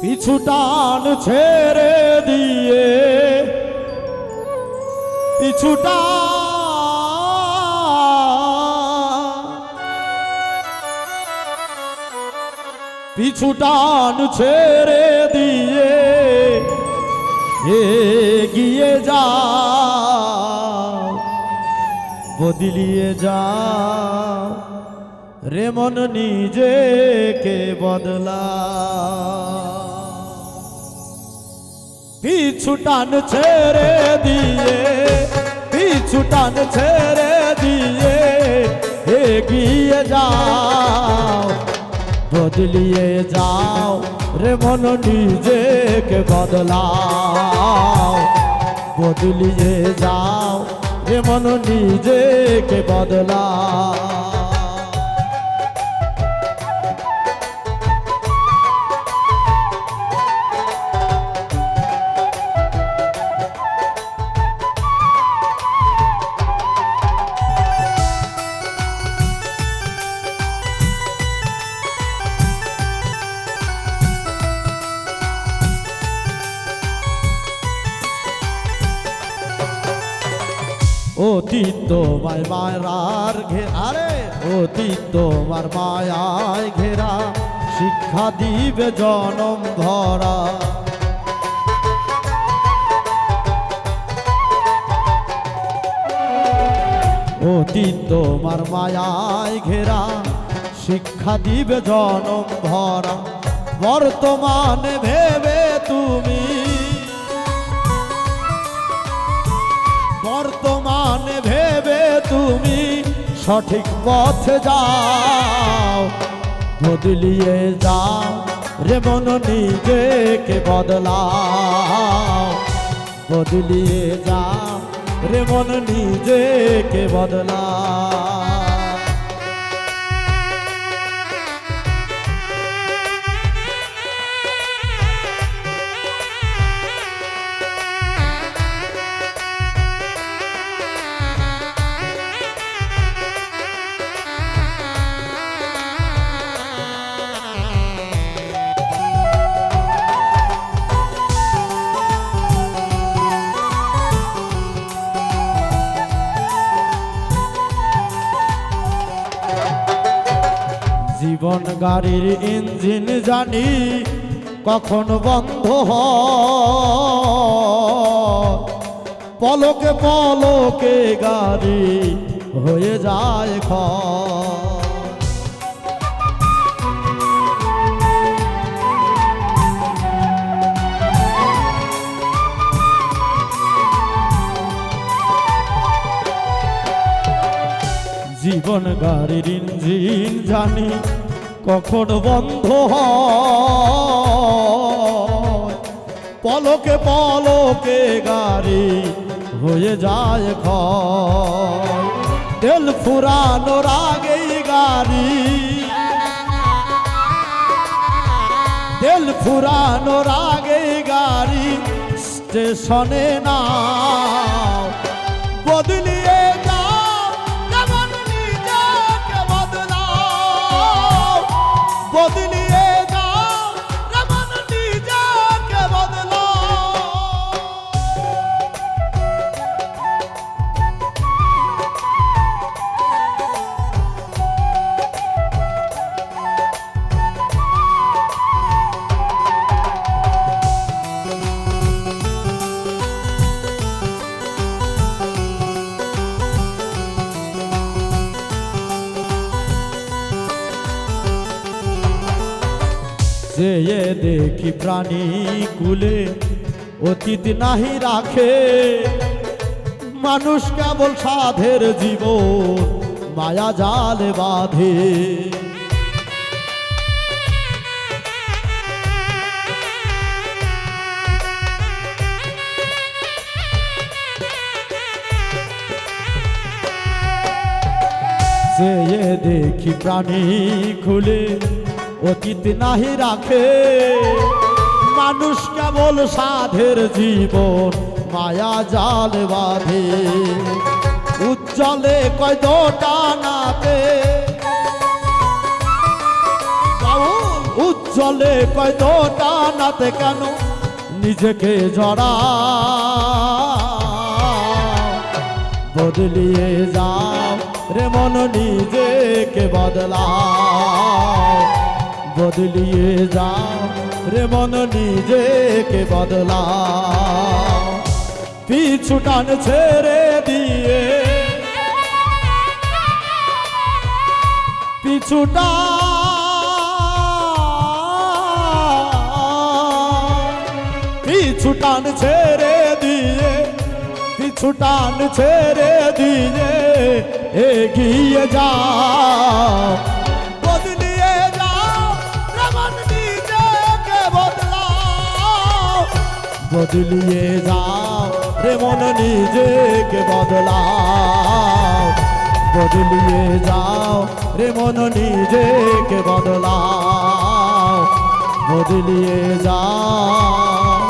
পিছু টান ছেড়ে দিয়ে পিছুটা পিছু টান ছেড়ে দিয়ে এগিয়ে যাও, বদলিয়ে যাও রে মন নিজেকে বদলা। পিছু টান ছেড়ে দিয়ে পিছু টান ছেড়ে দিয়ে এগিয়ে যাও, বদলিয়ে যাও রে মন নিজেকে বদলাও, বদলিয়ে যাও রে মন নিজেকে বদলাও। অতীত তোমার মায়ার ঘেরা, অতীত তোমার মায়ায় ঘেরা, শিক্ষা দিবে জনম ধরা। অতীত তোমার মায়ায় ঘেরা, শিক্ষা দিবে জনম ধরা। বর্তমানে ভেবে তুমি, বর্তমানে ভেবে তুমি সঠিক পথে যাও, বদলিয়ে যাও রে মন নিজেকে বদলাও, বদলিয়ে যাও রে মন নিজেকে বদলাও। জীবন গাড়ির ইঞ্জিন জানি কখন বন্ধ হয়, পলকে পলকে গাড়ি হয়ে যায় ক্ষয়। জীবন গাড়ির ইঞ্জিন জানি কখন বন্ধ হয়, পলকে পলকে গাড়ি হয়ে যায় ক্ষয়। তেল ফুরানোর আগেই গাড়ি, তেল ফুরানোর আগেই গাড়ি স্টেশনে নাও, বদলিয়ে বদলিয়ে যাও রে মন নিজেকে বদলাও। যেয়ে দেখি প্রাণী কুলে অতীত নাহি রাখে, মানুষ কেবল সাধের জীবন মায়া জালে বাঁধে। যেয়ে দেখি প্রাণী খুলে অতীত নাহি রাখে, মানুষ কেবল সাধের জীবন মায়া জাল বাঁধে। উজ্জ্বলে কয় দোটানাতে, উজ্জ্বল জলে কয়তো টানাতে কেন নিজেকে জড়া বদলিয়ে যাও রে মন নিজেকে বদলাও বদলিয়ে যাও রে মন নিজেকে বদলাও পিছু টান ছেড়ে দিয়ে পিছু টান ছেড়ে দিয়ে পিছু টান ছেড়ে দিয়ে এগিয়ে যাও বদলিয়ে যাও মন নিজেকে বদলাও বদলিয়ে যাও রে মন নিজেকে বদলাও বদলিয়ে যাও রে মন নিজেকে বদলাও বদলিয়ে যাও